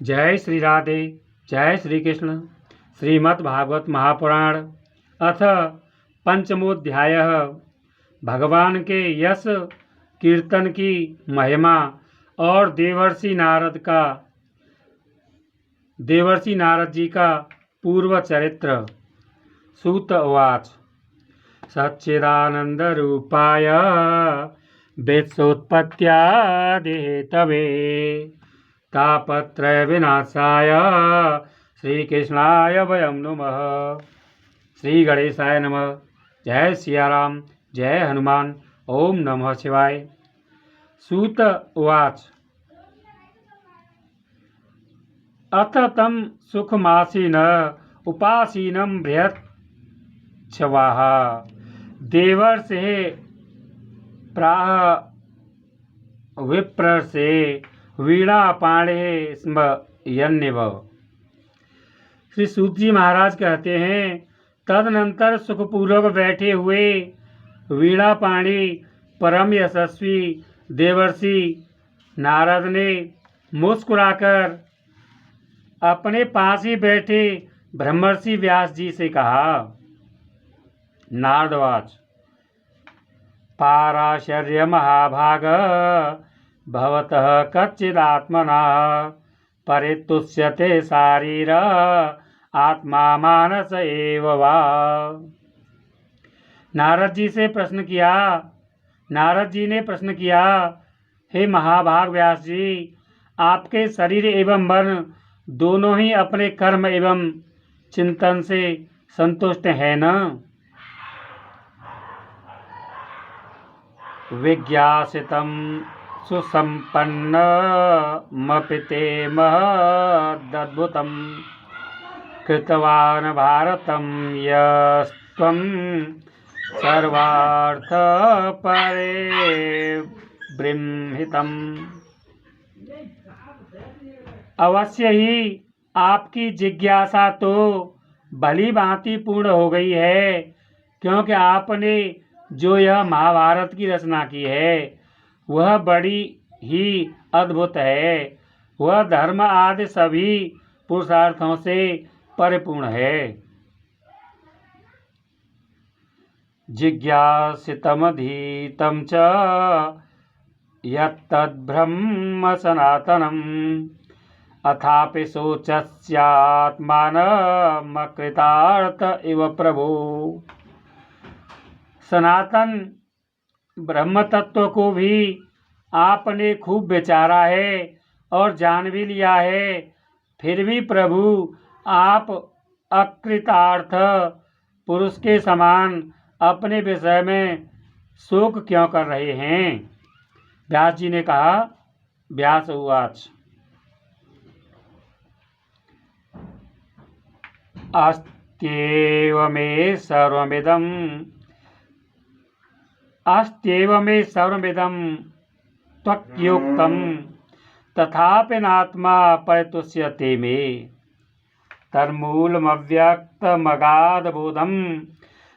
जय श्री राधे। जय श्री कृष्ण। श्रीमद् भागवत महापुराण अथ पंचमोध्यायः। भगवान के यश कीर्तन की महिमा और देवर्षि नारद जी का पूर्व चरित्र। सूत उवाच। सच्चिदानंद रूपाय वेत्सोत्पत्त्यादिहेतवे तापत्रय विनाशाय श्रीकृष्णाय वयं नुमः। श्री गणेशाय नमः। जय सियाराम। जय हनुमान। ओम नमः शिवाय। सूत उवाच। अथ तं सुखमासीन उपासीनं बृहच्छवाः देवर्षे प्राह विप्रसे वीणापाणे स्म यन्निव। श्री सूत जी महाराज कहते हैं, तदनंतर सुखपूर्वक बैठे हुए वीणापाणी परम यशस्वी देवर्षि नारद ने मुस्कुराकर अपने पास ही बैठे ब्रह्मर्षि व्यास जी से कहा। नारदवाच। पाराशर्य महाभाग भवतः कच्चिदात्मना परितुष्यते शारीर आत्मा मानस एव वा। नारद जी ने प्रश्न किया, हे महाभाग व्यास जी, आपके शरीर एवं मन दोनों ही अपने कर्म एवं चिंतन से संतुष्ट है न? विज्ञासितं सुसम्पन्नमपि ते महदद्भुतं कृतवान् भारतं यस्त्वं सर्वार्थपरिबृंहितम्। अवश्य ही आपकी जिज्ञासा तो भली भांति पूर्ण हो गई है, क्योंकि आपने जो यह महाभारत की रचना की है वह बड़ी ही अद्भुत है। वह धर्म आदि सभी पुरुषार्थों से परिपूर्ण है। जिज्ञासितमधीतं च यत्तद्ब्रह्म सनातनम् अथापि शोचस्यात्मानमकृतार्थ इव प्रभो। सनातन ब्रह्म तत्व को भी आपने खूब विचारा है और जान भी लिया है, फिर भी प्रभु आप अकृतार्थ पुरुष के समान अपने विषय में शोक क्यों कर रहे हैं? व्यास जी ने कहा। व्यास उवाच। अस्त्येव मे सर्वमिदं त्वयोक्तं तथापि नात्मा परितुष्यते मे तन्मूलमव्यक्तमगाधबोधं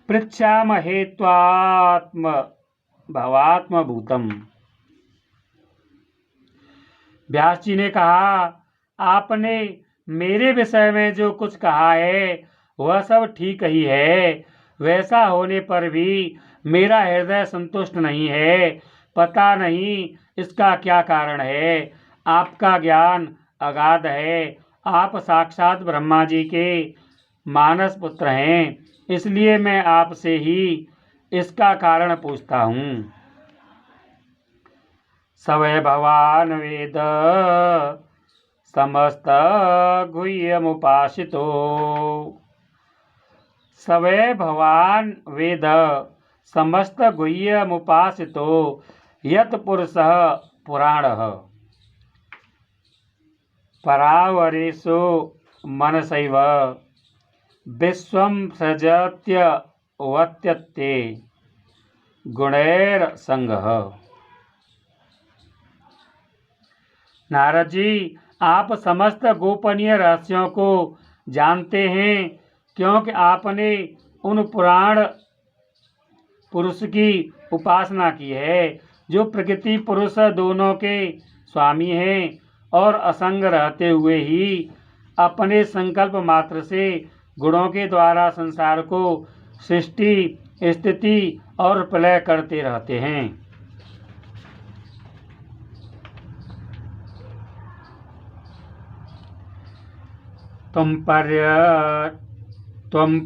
पृच्छामहे भवात्मभूतम्। व्यास जी ने कहा, आपने मेरे विषय में जो कुछ कहा है वह सब ठीक ही है। वैसा होने पर भी मेरा हृदय संतुष्ट नहीं है। पता नहीं इसका क्या कारण है। आपका ज्ञान अगाध है। आप साक्षात ब्रह्मा जी के मानस पुत्र हैं, इसलिए मैं आपसे ही इसका कारण पूछता हूँ। सवै भवान् वेद समस्त गुह्यमुपासितो। सवै भवान् वेद समस्त गुह्यमुपासितो यत् पुरुषः पुराणः परावरेषु मनसैव विश्वं सृजत्यवत्यत्ते गुणैर्संगः। नारद जी, आप समस्त गोपनीय रहस्यों को जानते हैं, क्योंकि आपने उन पुराण पुरुष की उपासना की है जो प्रकृति पुरुष दोनों के स्वामी हैं। और असंग रहते हुए ही अपने संकल्प मात्र से गुणों के द्वारा संसार को सृष्टि, स्थिति और प्रलय करते रहते हैं। त्वं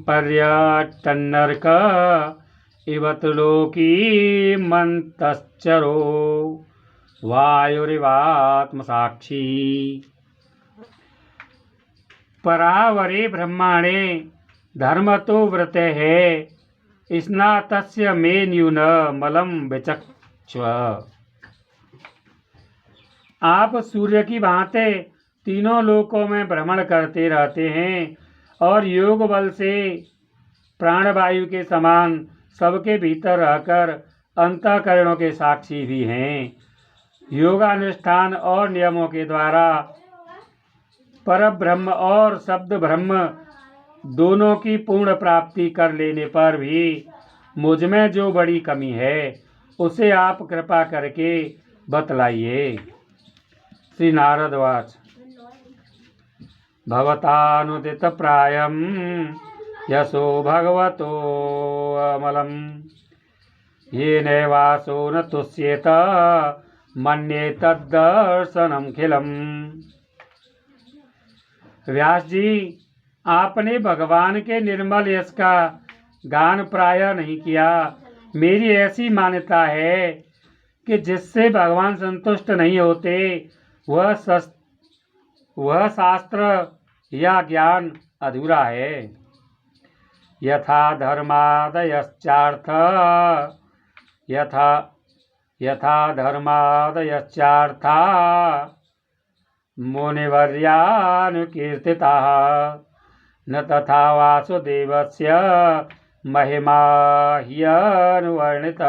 पर्यटन्नरक इव त्रिलोकीमन्तश्चरो वायुरिवात्मसाक्षी। परावरे ब्रह्माणे धर्म तो व्रते है स्नातस्य मे न्यून मलम विचक्ष्व। आप सूर्य की भांति तीनों लोकों में भ्रमण करते रहते हैं और योग बल से प्राणवायु के समान सबके भीतर रहकर अंतःकरणों के साक्षी भी हैं। योगानुष्ठान और नियमों के द्वारा परब्रह्म और शब्द ब्रह्म दोनों की पूर्ण प्राप्ति कर लेने पर भी मुझ में जो बड़ी कमी है उसे आप कृपा करके बतलाइए। श्री नारदवाच भवतानुदित प्रायम यशो भगवतो अमलम ये नैवासो न तुष्येत मन्ये तद्दर्शनम खिलम। व्यास जी, आपने भगवान के निर्मल यश का गान प्राय नहीं किया। मेरी ऐसी मान्यता है कि जिससे भगवान संतुष्ट नहीं होते वह शास्त्र या ज्ञान अधूरा है। यथा धर्मादयश्चार्थ धर्मादयश्चार्था मुनिवर्यानुकीर्तिताः न तथा वासुदेवस्य महिमा ह्यनुवर्णितः।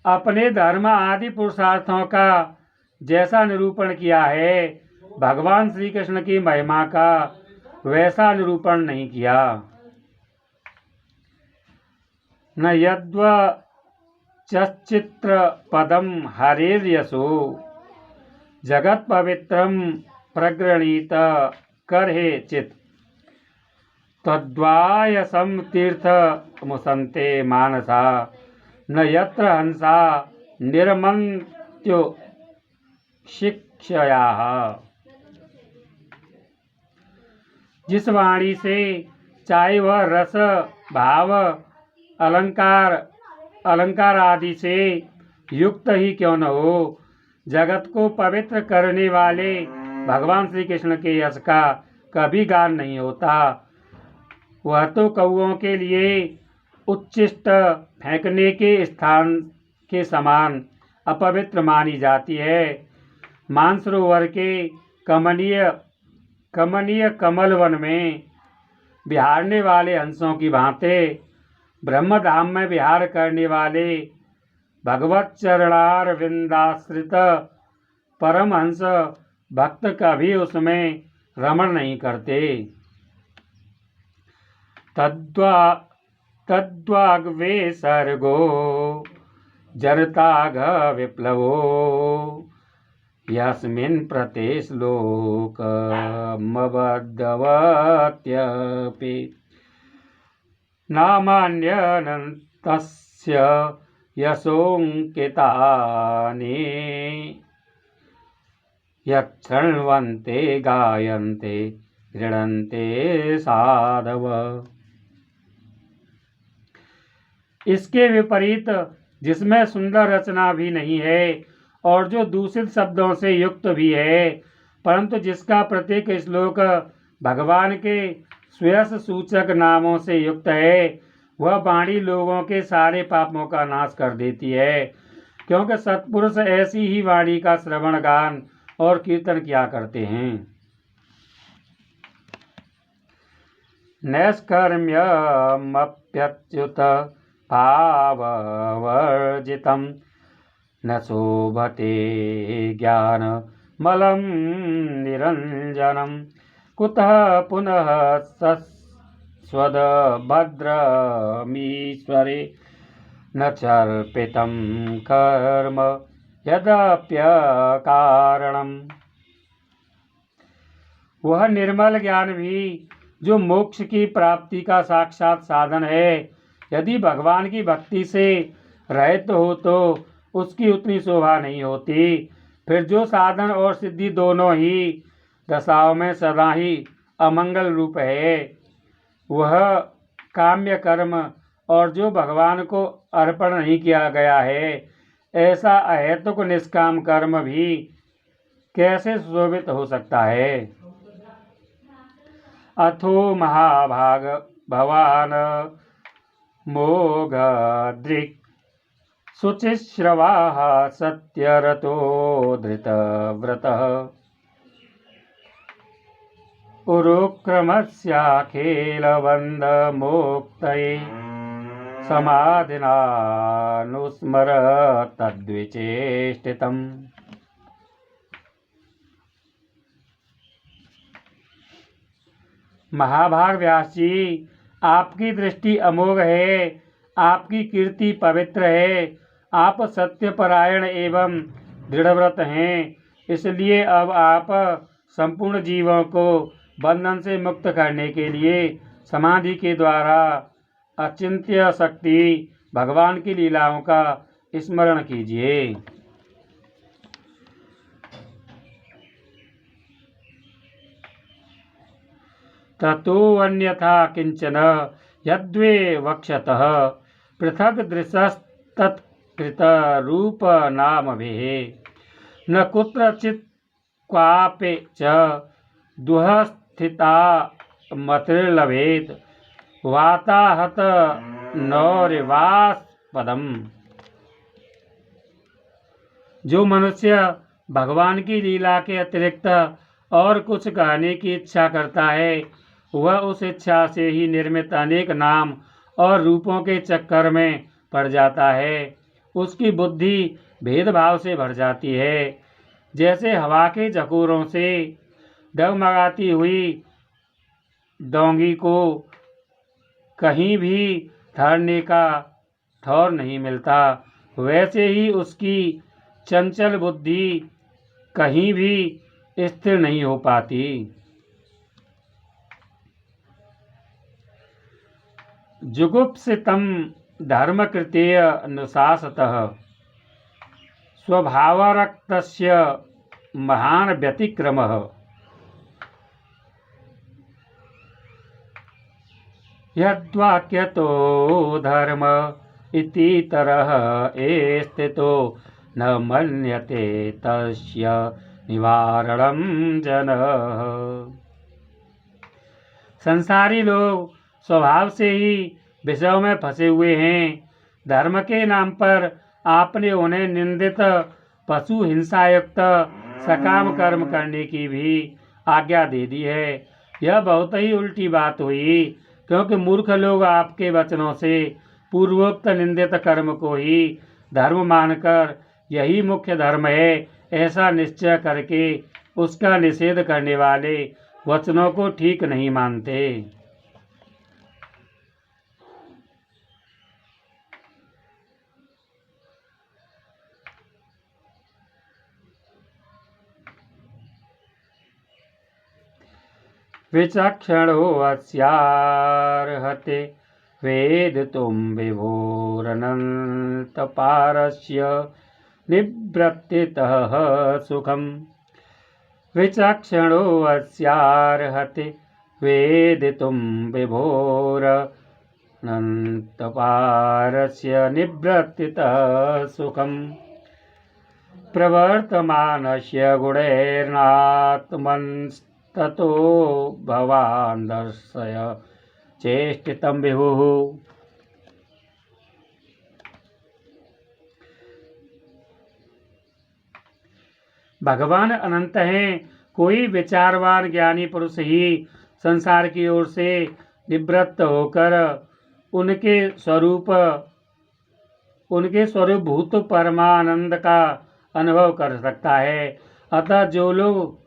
अपने धर्म आदि पुरुषार्थों का जैसा निरूपण किया है, भगवान श्री कृष्ण की महिमा का वैसा निरूपण नहीं किया। न यद्वचश्चित्र पदम हरेर्यशो जगत पवित्रम प्रगृणीत करहे चित तद्वायसम तीर्थ मुसंते मानसा न यत्र हंसा निर्मन्त्यो शिक्षयाः। जिस वाणी से चाहे वह रस भाव अलंकार आदि से युक्त ही क्यों न हो, जगत को पवित्र करने वाले भगवान श्री कृष्ण के यश का कभी गान नहीं होता। वह तो कौओं के लिए उच्छिष्ट फेंकने के स्थान के समान अपवित्र मानी जाती है। मानसरोवर के कमनीय कमल वन में विहारने वाले हंसों की भांति ब्रह्मधाम में विहार करने वाले भगवत चरणारविंदाश्रित परमहंस भक्त कभी उसमें रमण नहीं करते। तद्वाग्वे सर्गो जरताघ विप्लवो यस्मिन् प्रतेश्लोकमबद्धवत्यपि नामान्यनन्तस्य यशोऽङ्कितानि यच्छृण्वन्ते गायन्ते गृह्णन्ते साधव। इसके विपरीत जिसमें सुंदर रचना भी नहीं है और जो दूषित शब्दों से युक्त भी है, परंतु जिसका प्रत्येक श्लोक भगवान के सुयश सूचक नामों से युक्त है, वह वाणी लोगों के सारे पापों का नाश कर देती है, क्योंकि सत्पुरुष ऐसी ही वाणी का श्रवण गान और कीर्तन किया करते हैं। नैष्कर्म्यमप्यच्युत भाववर्जितं न शोभते ज्ञानमलं निरञ्जनं कुतः पुनः स्वदभद्रमीश्वरे न चर्पितं कर्म यद्यप्यकारणम्। वह निर्मल ज्ञान भी जो मोक्ष की प्राप्ति का साक्षात साधन है, यदि भगवान की भक्ति से रहित हो तो उसकी उतनी शोभा नहीं होती। फिर जो साधन और सिद्धि दोनों ही दशाओं में सदा ही अमंगल रूप है, वह काम्य कर्म और जो भगवान को अर्पण नहीं किया गया है, ऐसा अहेतुक निष्काम कर्म भी कैसे शोभित हो सकता है। अथो महाभाग भवान मोघदृक् शुचिश्रवाः सत्यरतो धृतव्रतः उरुक्रमस्याखिलबन्धमोक्तये समाधिनानुस्मर तद्विचेष्टितम्। महाभाग व्यास जी, आपकी दृष्टि अमोघ है, आपकी कीर्ति पवित्र है, आप सत्यपरायण एवं दृढ़व्रत हैं, इसलिए अब आप संपूर्ण जीवों को बंधन से मुक्त करने के लिए समाधि के द्वारा अचिंत्य शक्ति भगवान की लीलाओं का स्मरण कीजिए। ततो अन्यथा किंचन यद्वे वक्षतः पृथक दृशस्तत्कृतरूपनामभिः न कुत्रचित् क्वापि च दुःस्थिता मतिर्लभेत् वाताहत नौरिवास्पदम्। जो मनुष्य भगवान की लीला के अतिरिक्त और कुछ कहने की इच्छा करता है, वह उस इच्छा से ही निर्मित अनेक नाम और रूपों के चक्कर में पड़ जाता है। उसकी बुद्धि भेदभाव से भर जाती है। जैसे हवा के झकोरों से डगमगाती हुई डोंगी को कहीं भी ठहरने का ठौर नहीं मिलता, वैसे ही उसकी चंचल बुद्धि कहीं भी स्थिर नहीं हो पाती। जुगुप्सितं धर्मकृतेय अनुशासतः स्वभावरक्तस्य महान् व्यतिक्रमः। यद्वाक्यतो धर्म इतीतरः स्थितो न मन्यते तस्य निवारणं जनः। संसारी लोग स्वभाव से ही विषयों में फंसे हुए हैं। धर्म के नाम पर आपने उन्हें निंदित पशु हिंसायुक्त सकाम कर्म करने की भी आज्ञा दे दी है। यह बहुत ही उल्टी बात हुई, क्योंकि मूर्ख लोग आपके वचनों से पूर्वोक्त निंदित कर्म को ही धर्म मानकर यही मुख्य धर्म है ऐसा निश्चय करके उसका निषेध करने वाले वचनों को ठीक नहीं मानते। विचक्षणो अस्यार्हते वेदितुं विभोरनन्तपारस्य निवृत्तितः सुखम्। विचक्षणो अस्यार्हते वेदितुं विभोरनन्तपारस्य निवृत्तितः सुखम्। प्रवर्तमानस्य गुणैर्नात्मनस्ततो भवान् दर्शय चेष्टितं विभुः। भगवान अनंत हैं। कोई विचारवान ज्ञानी पुरुष ही संसार की ओर से निवृत्त होकर उनके स्वरूप भूत परमानंद का अनुभव कर सकता है। अतः जो लोग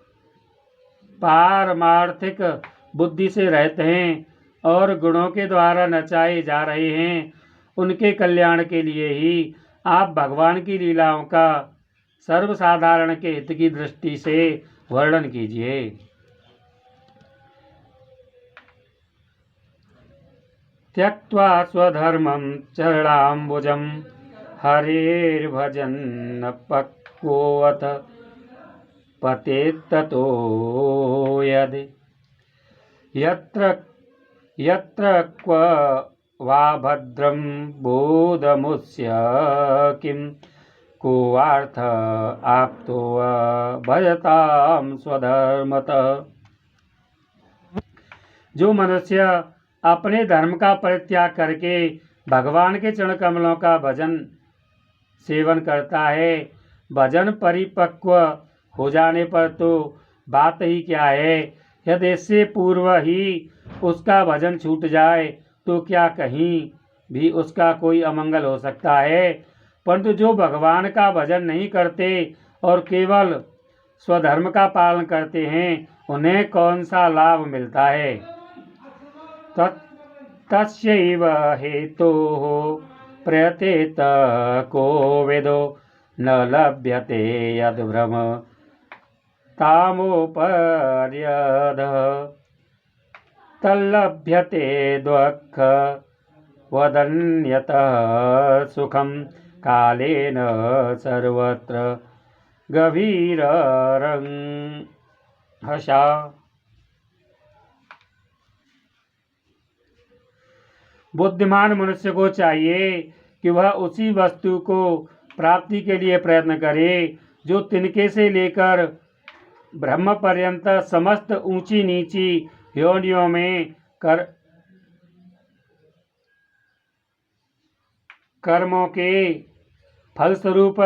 पारमार्थिक बुद्धि से रहते हैं और गुणों के द्वारा नचाए जा रहे हैं, उनके कल्याण के लिए ही आप भगवान की लीलाओं का सर्वसाधारण के हित की दृष्टि से वर्णन कीजिए। त्यक्त्वा स्वधर्मं चरणाम्बुजं हरेर्भजन् पक्वोऽथ पतेत्ततो यदि यत्र क्व वा भद्रं बोधमुस्य किं कोऽर्थ आप्तो भजतां स्वधर्मतः। जो मनुष्य अपने धर्म का परित्याग करके भगवान के चरण कमलों का भजन सेवन करता है, भजन परिपक्व हो जाने पर तो बात ही क्या है। यदि इससे पूर्व ही उसका भजन छूट जाए तो क्या कहीं भी उसका कोई अमंगल हो सकता है। परंतु जो भगवान का भजन नहीं करते और केवल स्वधर्म का पालन करते हैं, उन्हें कौन सा लाभ मिलता है। तस्यैव हेतोः प्रयतेत को वेदो न लभ्यते यद्भ्रम तामोपर्यधः तल्लभ्यते द्वक्ख वदन्यतः सुखं कालेन सर्वत्र गभीररंहसा। बुद्धिमान मनुष्य को चाहिए कि वह उसी वस्तु को प्राप्ति के लिए प्रयत्न करे जो तिनके से लेकर ब्रह्म पर्यंत समस्त ऊंची नीची योनियों में कर्मों के फलस्वरूप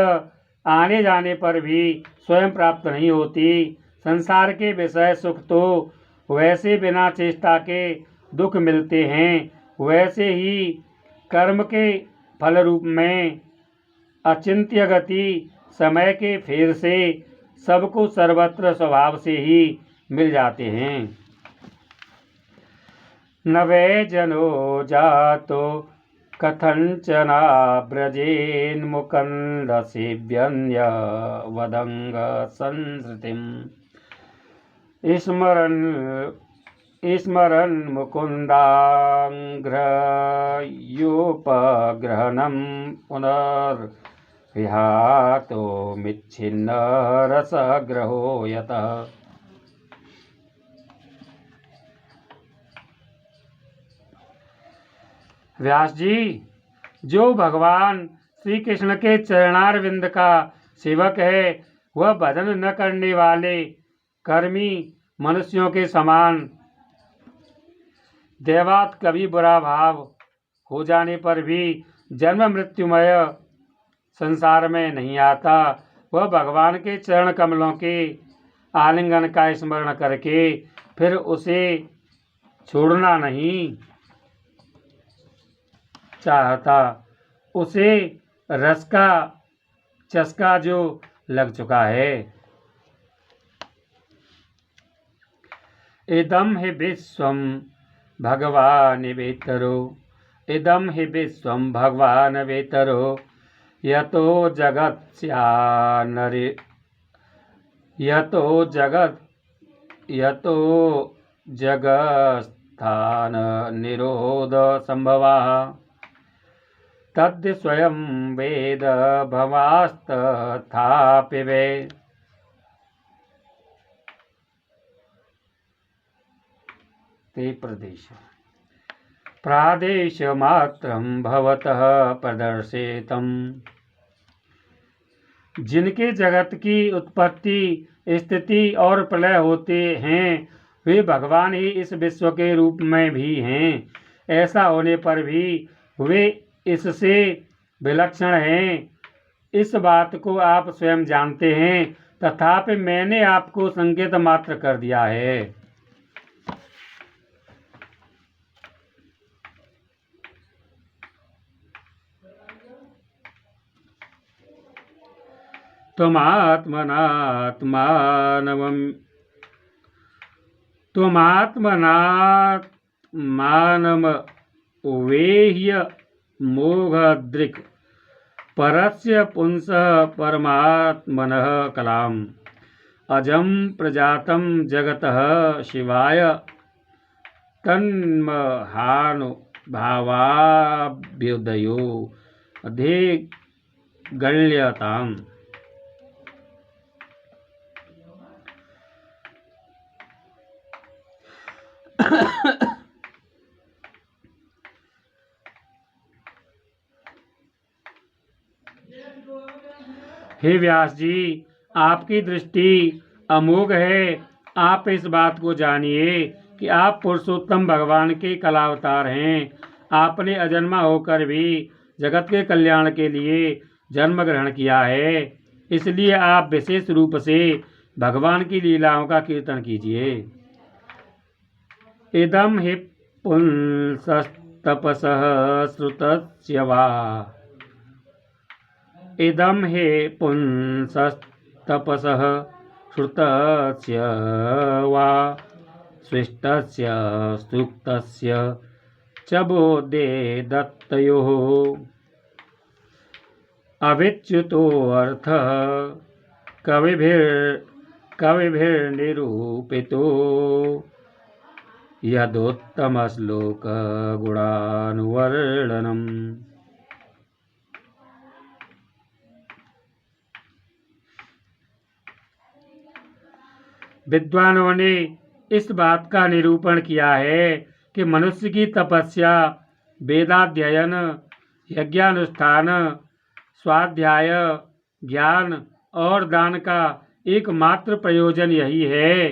आने जाने पर भी स्वयं प्राप्त नहीं होती। संसार के विषय सुख तो वैसे बिना चेष्टा के दुख मिलते हैं, वैसे ही कर्म के फल रूप में अचिंत्य गति समय के फेर से सबको सर्वत्र स्वभाव से ही मिल जाते हैं। न वै जनो जातो कथंचना ब्रजेन्मुकन्दसेव्यन्य वदंग संसृतिं स्मरन् मुकुन्दाङ्घ्रयोपग्रहणं पुनर्विहातो मिच्छिन्न रसग्रहो यतः। व्यास जी, जो भगवान श्री कृष्ण के चरणारविंद का सेवक है, वह भजन न करने वाले कर्मी मनुष्यों के समान देवात कभी बुरा भाव हो जाने पर भी जन्म मृत्युमय संसार में नहीं आता। वह भगवान के चरण कमलों के आलिंगन का स्मरण करके फिर उसे छोड़ना नहीं चाहता। उसे रस का चस्का जो लग चुका है। इदं हि विश्वं भगवान् वेतरो, इदं हि विश्वं भगवान् वेतरो, यतो जगत्स्थान निरोध संभवः तद् स्वयं वेद भवास्तथापि वे। ते प्रादेश मात्रं भवतः प्रदर्शितम्। जिनके जगत की उत्पत्ति स्थिति और प्रलय होते हैं, वे भगवान ही इस विश्व के रूप में भी हैं। ऐसा होने पर भी वे इससे विलक्षण हैं। इस बात को आप स्वयं जानते हैं, तथापि मैंने आपको संकेत मात्र कर दिया है। त्वमात्मनात्मानमवेह्य मोघदृक् परस्य पुंसः परमात्मनः कलाम् अजं प्रजातं जगतः शिवाय तन्महानुभावाभ्युदयो अधिगण्यताम्। हे व्यास जी, आपकी दृष्टि अमोघ है। आप इस बात को जानिए कि आप पुरुषोत्तम भगवान के कलावतार हैं। आपने अजन्मा होकर भी जगत के कल्याण के लिए जन्म ग्रहण किया है, इसलिए आप विशेष रूप से भगवान की लीलाओं का कीर्तन कीजिए। इदं हि पुंसस्तपसः श्रुतस्य वा इदं हि पुंसस्तपसः श्रुतस्य वा स्विष्टस्य सूक्तस्य च बोधे दत्तयोः अविच्युतोऽर्थः कविभिर्निरूपितो यदुत्तमश्लोकगुणानुवर्णनम्। विद्वानों ने इस बात का निरूपण किया है कि मनुष्य की तपस्या, वेदाध्ययन, यज्ञानुष्ठान, स्वाध्याय, ज्ञान और दान का एकमात्र प्रयोजन यही है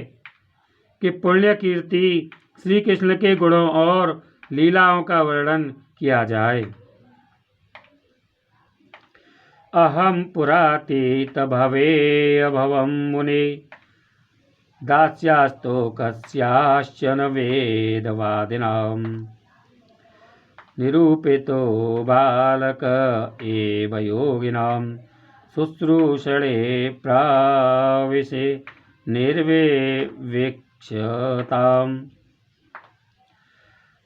कि पुण्य कीर्ति श्री कृष्ण के गुणों और लीलाओं का वर्णन किया जाए। अहम पुरातीत भवे अभवं मुने दास्यास्तो कस्याश्चन वेदवादिनां निरूपितो बालक एव योगिनां शुश्रूषणे प्राविशे निर्विवेक्ष्यताम्।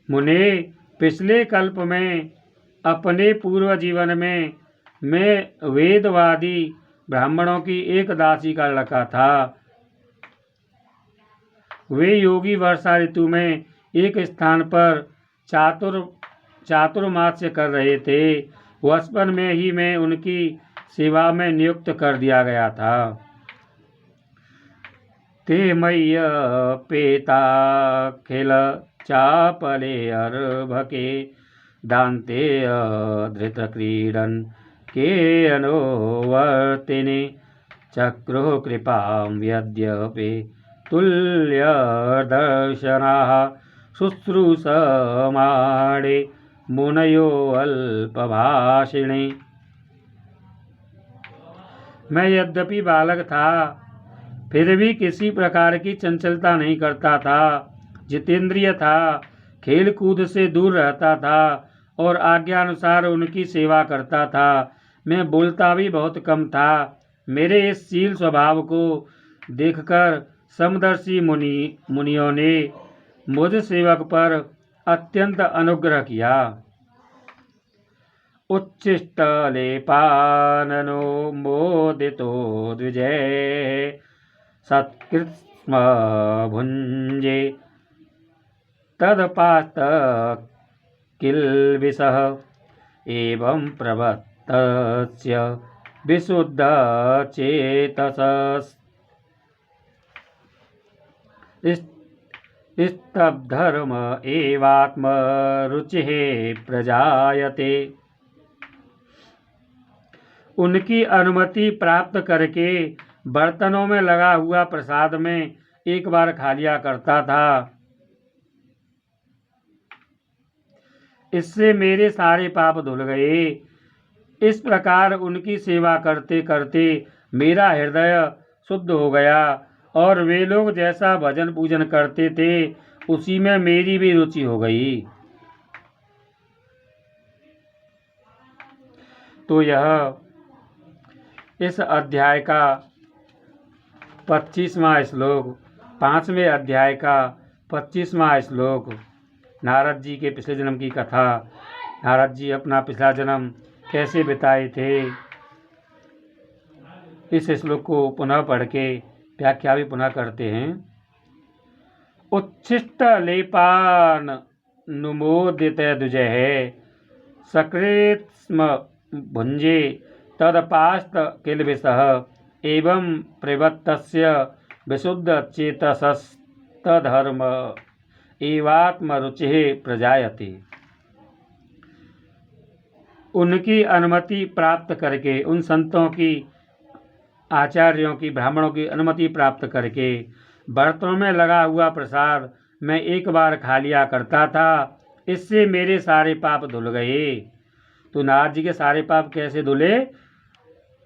मुने, पिछले कल्प में अपने पूर्व जीवन में मैं वेदवादी ब्राह्मणों की एक दासी का लड़का था। वे योगी वर्षा ऋतु में एक स्थान पर चातुर्मास्य कर रहे थे। बचपन में ही मैं उनकी सेवा में नियुक्त कर दिया गया था। ते मय्यपेताखिल चापले अर्भके दान्ते धृतक्रीडन् के अनुवर्तिनि चक्रुः कृपां यद्यपि तुल्यदर्शनाः शुश्रूषमाणे मुनयो अल्पभाषिणे। मैं यद्यपि बालक था, फिर भी किसी प्रकार की चंचलता नहीं करता था। जितेंद्रिय था, खेल कूद से दूर रहता था और आज्ञानुसार उनकी सेवा करता था। मैं बोलता भी बहुत कम था। मेरे इस शील स्वभाव को देखकर समदर्शी मुनियों ने मुझ सेवक पर अत्यंत अनुग्रह किया। उच्छिष्टलेपाननो मोदितो द्विजय सत्कृत्स्म भुञ्जे तदपास्त किल्बिषः एवं प्रवत्तस्य विशुद्धचेतसस्तब्धर्म एवात्मरुचिः प्रजायते। उनकी अनुमति प्राप्त करके बर्तनों में लगा हुआ प्रसाद में एक बार खा लिया करता था। इससे मेरे सारे पाप धुल गए। इस प्रकार उनकी सेवा करते करते मेरा हृदय शुद्ध हो गया और वे लोग जैसा भजन पूजन करते थे उसी में मेरी भी रुचि हो गई। तो यह इस अध्याय का 25वां श्लोक, 5वें अध्याय का 25वां श्लोक नारद जी के पिछले जन्म की कथा। नारद जी अपना पिछला जन्म कैसे बिताए थे। इस श्लोक को पुनः पढ़ के व्याख्या भी पुनः करते हैं। उच्छिष्ट लेपान नुमोदित द्विजः सकृत स्म भुंजे तदपास्त किलबिषः एवं प्रवत्तस्य विशुद्ध चेतसस्तधर्म एवात्मरुचिः प्रजायते। उनकी अनुमति प्राप्त करके, उन संतों की, आचार्यों की, ब्राह्मणों की अनुमति प्राप्त करके बर्तनों में लगा हुआ प्रसाद मैं एक बार खा लिया करता था। इससे मेरे सारे पाप धुल गए। तो नारद जी के सारे पाप कैसे धुले?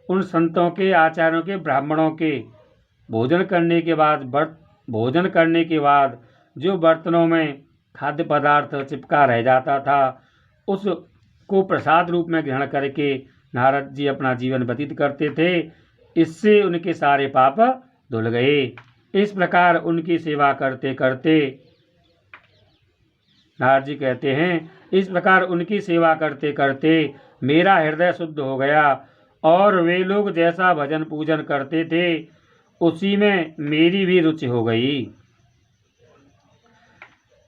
उन संतों के, आचार्यों के, ब्राह्मणों के भोजन करने के बाद जो बर्तनों में खाद्य पदार्थ चिपका रह जाता था, उसको प्रसाद रूप में ग्रहण करके नारद जी अपना जीवन व्यतीत करते थे। इससे उनके सारे पाप धुल गए। इस प्रकार उनकी सेवा करते करते नारद जी कहते हैं, इस प्रकार उनकी सेवा करते करते मेरा हृदय शुद्ध हो गया और वे लोग जैसा भजन पूजन करते थे उसी में मेरी भी रुचि हो गई।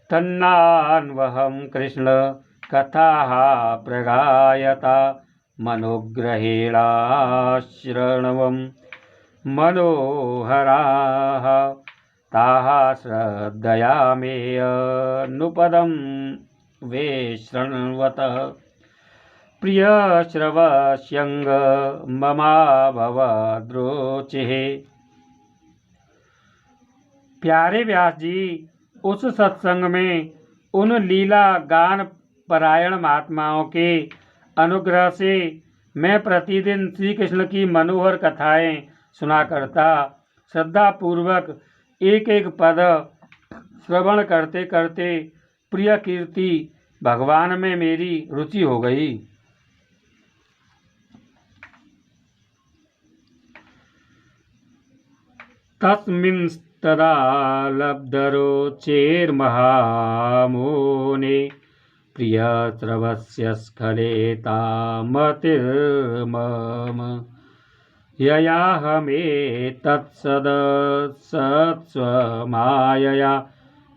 तन्नान्वहं कृष्ण कथाः प्रगायता मनोग्रहेणाश्रणवं मनोहराः ताः श्रद्धया मे अनुपदं वे शृण्वतः प्रियश्रवस्यङ्ग ममाभवद्रुचिः। प्यारे व्यास जी, उस सत्संग में उन लीला गान परायण महात्माओं के अनुग्रह से मैं प्रतिदिन श्री कृष्ण की मनोहर कथाएं सुना करता। श्रद्धा पूर्वक एक एक पद श्रवण करते करते प्रिय कीर्ति भगवान में मेरी रुचि हो गई। तस्मिंस्तदा लब्धरुचेर्महामुने प्रियश्रवस्य स्खलेतामतिर्मम ययाहमेतत्सदसत्स्वमायया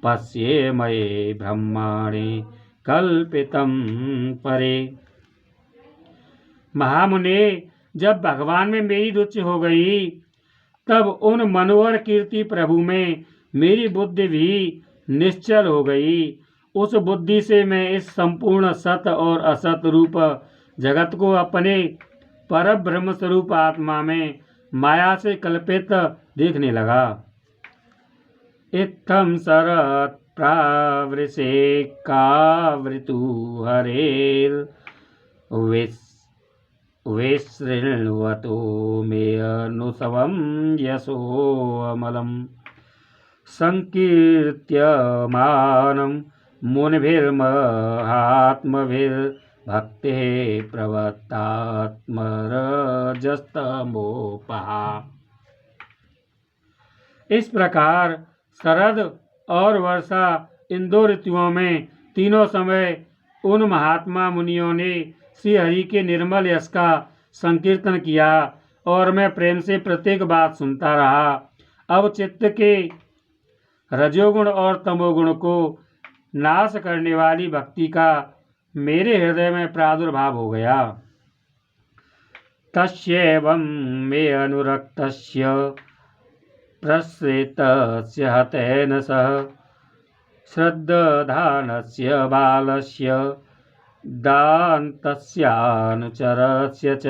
पश्ये मये ब्रह्माणि कल्पितं परे। महामुने, जब भगवान में मेरी रुचि हो गई तब उन मनोहर कीर्ति प्रभु में मेरी बुद्धि भी निश्चल हो गई। उस बुद्धि से मैं इस संपूर्ण सत और असत रूप जगत को अपने पर ब्रह्म स्वरूप आत्मा में माया से कल्पित देखने लगा। इत्थं शरत् प्रावृषे कावृतु हरेर् विशृण्वतो मे अनुसवं यशोऽमलं संकीर्त्यमानं मुनिभिर्महात्मभिर्भक्तिः प्रवत्तात्मरजस्तमोपः। इस प्रकार शरद और वर्षा, इन दो ऋतुओं में तीनों समय उन महात्मा मुनियों ने श्री हरि के निर्मल यश का संकीर्तन किया और मैं प्रेम से प्रत्येक बात सुनता रहा। अब चित्त के रजोगुण और तमोगुण को नाश करने वाली भक्ति का मेरे हृदय में प्रादुर्भाव हो गया। तस्यैवं मे अनुरक्तस्य प्रसृतस्य हतेन सह श्रद्धानस्य बालस्य दान्तस्यानुचरस्य च।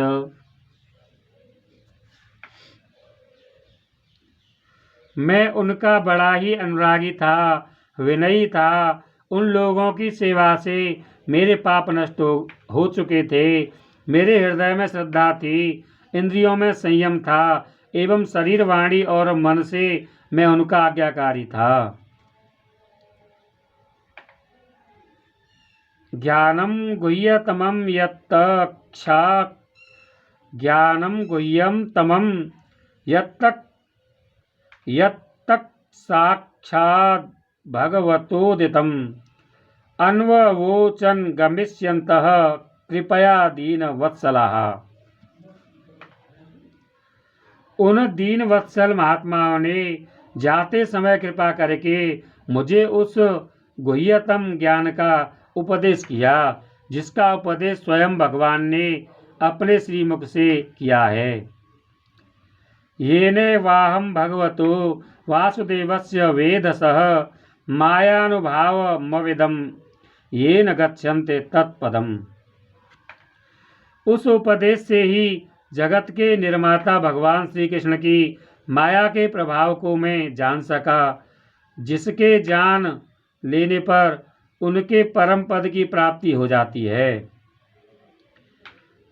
मैं उनका बड़ा ही अनुरागी था, विनयी था। उन लोगों की सेवा से मेरे पाप नष्ट हो चुके थे। मेरे हृदय में श्रद्धा थी, इंद्रियों में संयम था एवं शरीर, वाणी और मन से मैं उनका आज्ञाकारी था। ज्ञानं गुह्यतमं यत्तत् साक्षात् भगवतोदितम् अन्ववोचन् गमिष्यन्तः कृपया दीन वत्सलाः। उन दीन वत्सल महात्माओं ने जाते समय कृपा करके मुझे उस गुह्यतम ज्ञान का उपदेश किया जिसका उपदेश स्वयं भगवान ने अपने श्रीमुख से किया है। येने वाहम भगवतो वासुदेवस्य वेदसः मायानुभावमविदं येन गच्छन्ते तत्पदम्। उस उपदेश से ही जगत के निर्माता भगवान श्री कृष्ण की माया के प्रभाव को मैं जान सका, जिसके जान लेने पर उनके परम पद की प्राप्ति हो जाती है।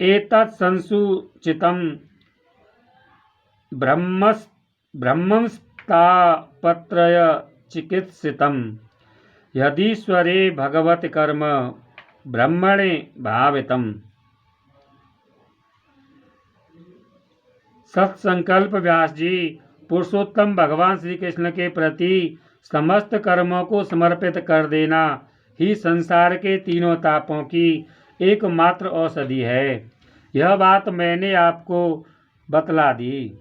एतत् संसूचितं ब्रह्मस्तापत्रय चिकित्सितं यदीश्वरे भगवत कर्म ब्रह्मणे भावितम्। सत्संकल्प व्यास जी पुरुषोत्तम भगवान श्री कृष्ण के प्रति समस्त कर्मों को समर्पित कर देना ही संसार के तीनों तापों की एकमात्र औषधि है। यह बात मैंने आपको बतला दी।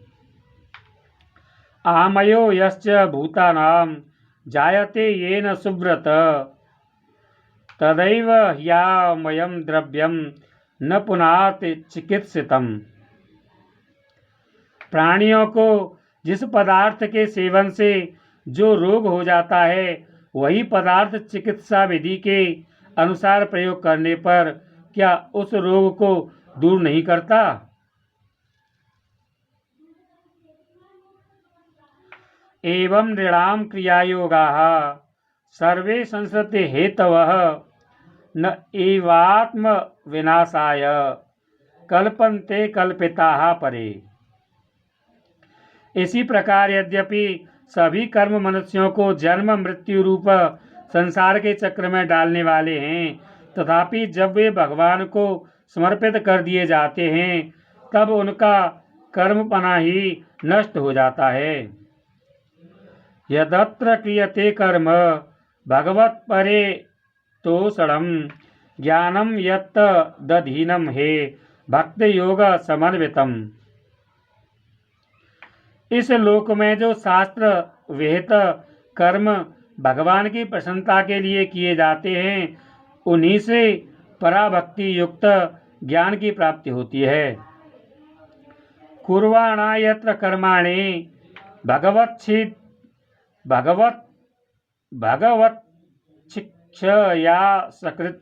आमयो यश्च भूतानां जायते येन सुव्रत तदैव ह्यामयं द्रव्यं न पुनाति चिकित्सितम्। प्राणियों को जिस पदार्थ के सेवन से जो रोग हो जाता है, वही पदार्थ चिकित्सा विधि के अनुसार प्रयोग करने पर क्या उस रोग को दूर नहीं करता? एवं नृणाम क्रियायोगाः सर्वे संसृति हेतवः न एवात्म विनाशाय कल्पन्ते कल्पिताः परे। इसी प्रकार यद्यपि सभी कर्म मनुष्यों को जन्म मृत्यु रूप संसार के चक्र में डालने वाले हैं, तथापि जब वे भगवान को समर्पित कर दिए जाते हैं तब उनका कर्मपना ही नष्ट हो जाता है। यदत्र क्रियते कर्म भगवत परे तोषणम ज्ञानम यत्त दधीनम हे भक्ति योग समन्वितम। इस लोक में जो शास्त्र विहित कर्म भगवान की प्रसन्नता के लिए किए जाते हैं, उन्हीं से पराभक्ति युक्त ज्ञान की प्राप्ति होती है। कुर्वाणा यत्र कर्माणि भगवच्छिक्षया सकृत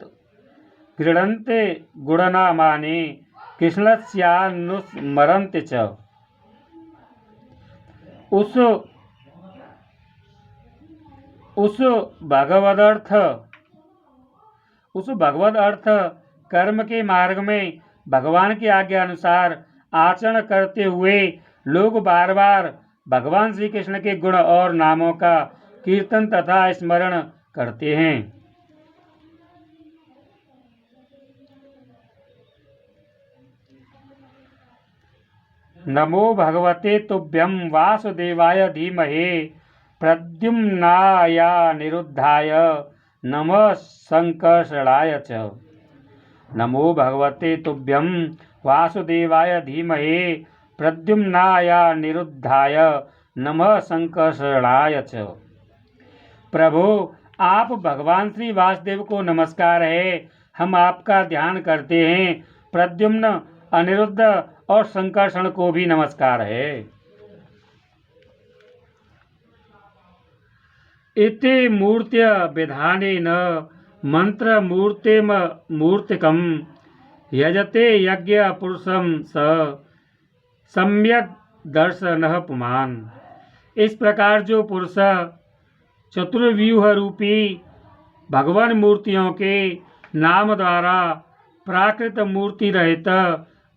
गृह्णन्ते गुणनामानि कृष्णस्यानुस्मरन्ति च। उस भगवद अर्थ कर्म के मार्ग में भगवान की आज्ञा अनुसार आचरण करते हुए लोग बार बार भगवान श्री कृष्ण के गुण और नामों का कीर्तन तथा स्मरण करते हैं। नमो भगवते तुभ्यं वासुदेवाय धीमहि प्रद्युम्नाय निरुद्धाय नमः संकर्षणाय च। नमो भगवते तुभ्यं वासुदेवाय धीमहि प्रद्युम्नाय निरुद्धाय नमः संकर्षणाय च। प्रभु, आप भगवान श्री वासुदेव को नमस्कार है। हम आपका ध्यान करते हैं। प्रद्युम्न, अनिरुद्ध और संकर्षण को भी नमस्कार है। इति मूर्त्य विधानेन मंत्र मूर्तिकम यजते यज्ञ पुरुषम स सम्यक दर्शनः पुमान्। इस प्रकार जो पुरुष चतुर्व्यूह रूपी भगवान मूर्तियों के नाम द्वारा प्राकृत मूर्ति रहित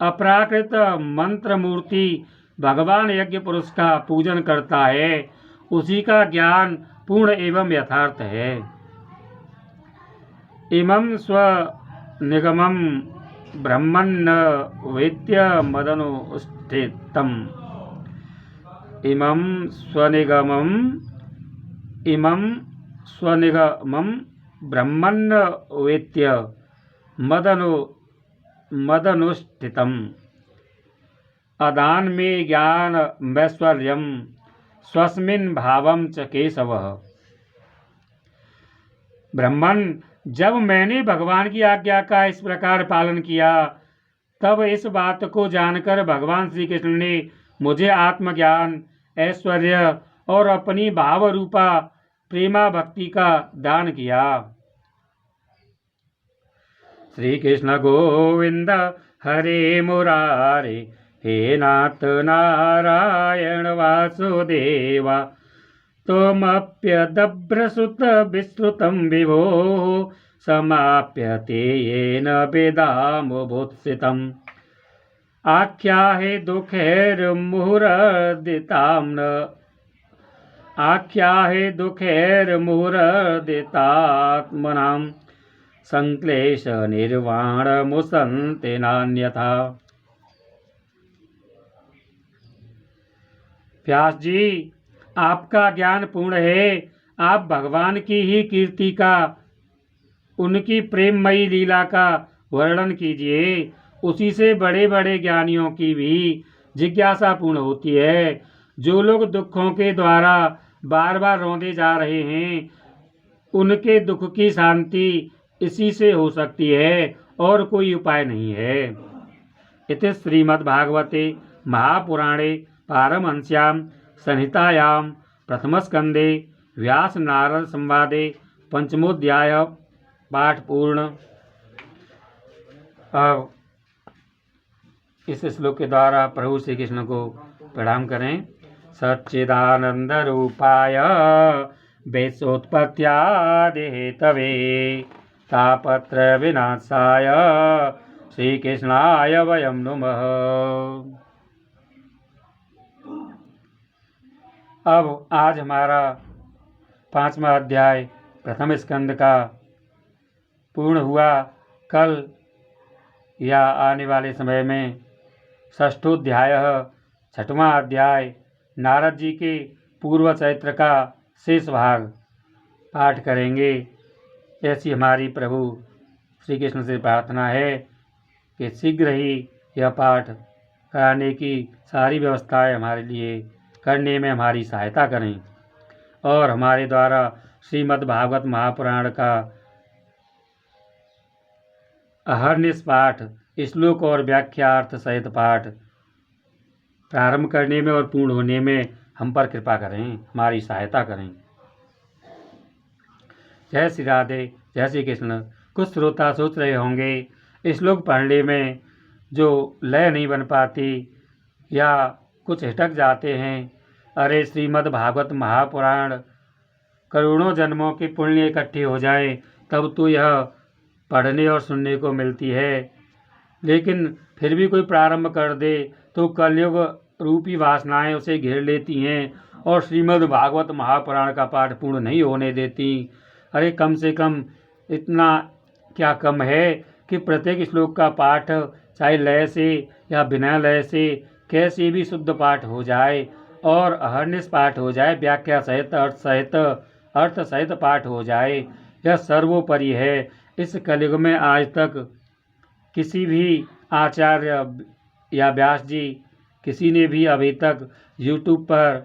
अप्राकृत मंत्र मूर्ति भगवान यज्ञ पुरुष का पूजन करता है, उसी का ज्ञान पूर्ण एवं यथार्थ है। इमं स्वनिगमं ब्रह्मन्न वेत्य मदनुष्ठितम्। इमं स्वनिगमं ब्रह्मन्न वेत्य मदनुष्ठितम्। मदनुष्ठितम् अदान में ज्ञान वैश्वर्यम स्वस्मिन् भावम च केशवः। ब्राह्मण, जब मैंने भगवान की आज्ञा का इस प्रकार पालन किया तब इस बात को जानकर भगवान श्री कृष्ण ने मुझे आत्मज्ञान, ऐश्वर्य और अपनी भाव रूपा प्रेमा भक्ति का दान किया। श्री कृष्ण गोविंद हरे मुरारे हे नाथ नारायण वासुदेवा त्वमप्यदभ्रसुत विश्रुतं विभो समाप्यते येन वेदामुत्सितम् आख्याहि दुःखैर्मुहुरदितात्मनां संक्लेश निर्वाणमुसन्ति नान्यथा। व्यास जी, आपका ज्ञान पूर्ण है। आप भगवान की ही कीर्ति का, उनकी प्रेममयी लीला का वर्णन कीजिए। उसी से बड़े बड़े ज्ञानियों की भी जिज्ञासा पूर्ण होती है। जो लोग दुखों के द्वारा बार बार रोंदे जा रहे हैं, उनके दुख की शांति इसी से हो सकती है और कोई उपाय नहीं है। इति श्रीमद्भागवते महापुराणे पारमहंस्यां संहितायां प्रथमस्कंदे व्यास नारद संवादे पंचमोध्याय पाठ पूर्ण। अब इस श्लोक के द्वारा प्रभु श्री कृष्ण को प्रणाम करें। सच्चिदानंद रूपाय वैशोत्पत्त्यादि हेतवे तापत्र विनाशाय श्री कृष्णाय वयं नुमः। अब आज हमारा 5वां अध्याय प्रथम स्कंद का पूर्ण हुआ। कल या आने वाले समय में 6वां अध्याय 6वां अध्याय नारद जी के पूर्व चरित्र का शेष भाग पाठ करेंगे। ऐसी हमारी प्रभु श्री कृष्ण से प्रार्थना है कि शीघ्र ही यह पाठ कराने की सारी व्यवस्थाएं हमारे लिए करने में हमारी सहायता करें और हमारे द्वारा श्रीमद् भागवत महापुराण का अहर्निश पाठ, श्लोक और व्याख्यार्थ सहित पाठ प्रारंभ करने में और पूर्ण होने में हम पर कृपा करें, हमारी सहायता करें। जय श्री राधे, जय श्री कृष्ण। कुछ श्रोता सोच रहे होंगे श्लोक पढ़ने में जो लय नहीं बन पाती या कुछ हिटक जाते हैं। अरे श्रीमद् भागवत महापुराण करोड़ों जन्मों की पुण्य इकट्ठी हो जाए तब तो यह पढ़ने और सुनने को मिलती है, लेकिन फिर भी कोई प्रारंभ कर दे तो कलयुग रूपी वासनाएं उसे घेर लेती हैं और श्रीमद् भागवत महापुराण का पाठ पूर्ण नहीं होने देती। अरे कम से कम इतना क्या कम है कि प्रत्येक श्लोक का पाठ चाहे लय से या बिना लय से कैसे भी शुद्ध पाठ हो जाए और अहर्निश पाठ हो जाए, व्याख्या सहित अर्थ सहित पाठ हो जाए, यह सर्वोपरि है। इस कलयुग में आज तक किसी भी आचार्य या व्यास जी किसी ने भी अभी तक YouTube पर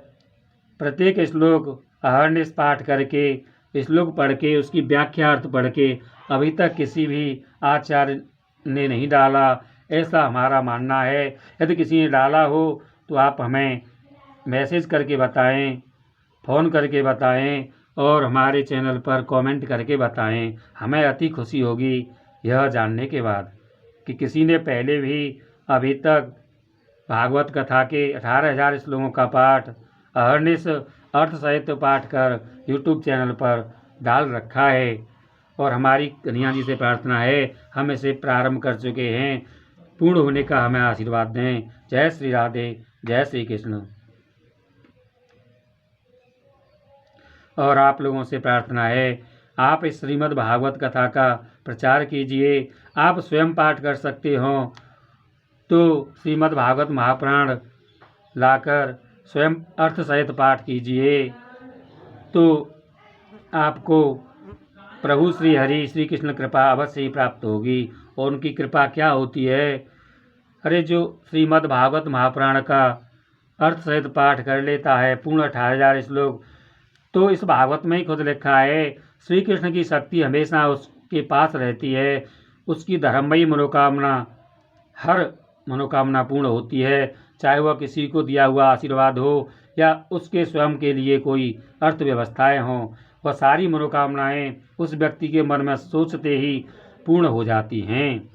प्रत्येक श्लोक अहर्निश पाठ करके, श्लोक पढ़ के, उसकी व्याख्यार्थ पढ़ के अभी तक किसी भी आचार्य ने नहीं डाला, ऐसा हमारा मानना है। यदि किसी ने डाला हो तो आप हमें मैसेज करके बताएं, फ़ोन करके बताएं और हमारे चैनल पर कमेंट करके बताएं। हमें अति खुशी होगी यह जानने के बाद कि किसी ने पहले भी अभी तक भागवत कथा के 18,000 श्लोकों का पाठ अहर्निश अर्थ सहित पाठ कर YouTube चैनल पर डाल रखा है और हमारी कन्हैया जी से प्रार्थना है हम इसे प्रारंभ कर चुके हैं। पूर्ण होने का हमें आशीर्वाद दें। जय श्री राधे, जय श्री कृष्ण। और आप लोगों से प्रार्थना है आप इस श्रीमद् भागवत कथा का प्रचार कीजिए। आप स्वयं पाठ कर सकते हो तो श्रीमद् भागवत महापुराण लाकर स्वयं अर्थ सहित पाठ कीजिए तो आपको प्रभु श्री हरि श्री कृष्ण कृपा अवश्य ही प्राप्त होगी। और उनकी कृपा क्या होती है? अरे जो श्रीमद् भागवत महापुराण का अर्थ सहित पाठ कर लेता है, पूर्ण 18,000 श्लोक, तो इस भागवत में ही खुद लिखा है श्री कृष्ण की शक्ति हमेशा उसके पास रहती है। उसकी धर्ममयी मनोकामना, हर मनोकामना पूर्ण होती है, चाहे वह किसी को दिया हुआ आशीर्वाद हो या उसके स्वयं के लिए कोई अर्थव्यवस्थाएं हों। वह सारी मनोकामनाएं उस व्यक्ति के मन में सोचते ही पूर्ण हो जाती हैं।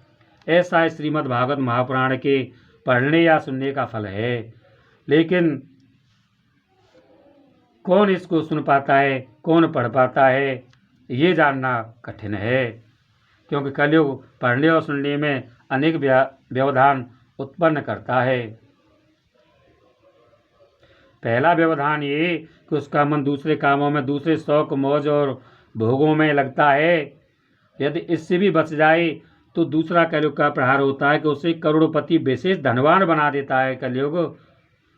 ऐसा है श्रीमद् भागवत महापुराण के पढ़ने या सुनने का फल है। लेकिन कौन इसको सुन पाता है, कौन पढ़ पाता है, ये जानना कठिन है, क्योंकि कलयुग पढ़ने और सुनने में अनेक व्यवधान उत्पन्न करता है। पहला व्यवधान ये कि उसका मन दूसरे कामों में, दूसरे शौक मौज और भोगों में लगता है। यदि इससे भी बच जाए तो दूसरा कलयुग का प्रहार होता है कि उसे करोड़पति विशेष धनवान बना देता है कलयुग।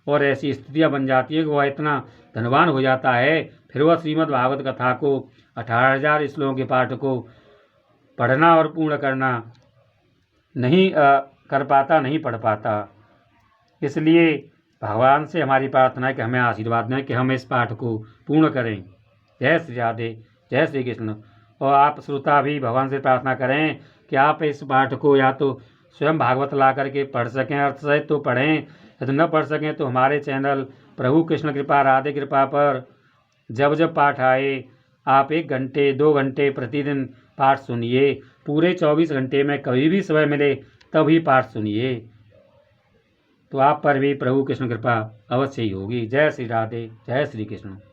और ऐसी स्थितियां बन जाती है कि वह इतना धनवान हो जाता है, फिर वह श्रीमद् भागवत कथा को 18,000 श्लोकों के पाठ को पढ़ना और पूर्ण करना नहीं कर पाता, नहीं पढ़ पाता। इसलिए भगवान से हमारी प्रार्थना है कि हमें आशीर्वाद दें कि हम इस पाठ को पूर्ण करें। जय श्री राधे, जय श्री कृष्ण। और आप श्रोता भी भगवान से प्रार्थना करें कि आप इस पाठ को या तो स्वयं भागवत ला करके पढ़ सकें, अर्थ सहित तो पढ़ें, यदि न पढ़ सकें तो हमारे चैनल प्रभु कृष्ण कृपा राधे कृपा पर जब जब पाठ आए आप 1 घंटे 2 घंटे प्रतिदिन पाठ सुनिए। पूरे 24 घंटे में कभी भी समय मिले तभी पाठ सुनिए, तो आप पर भी प्रभु कृष्ण कृपा अवश्य ही होगी। जय श्री राधे, जय श्री कृष्ण।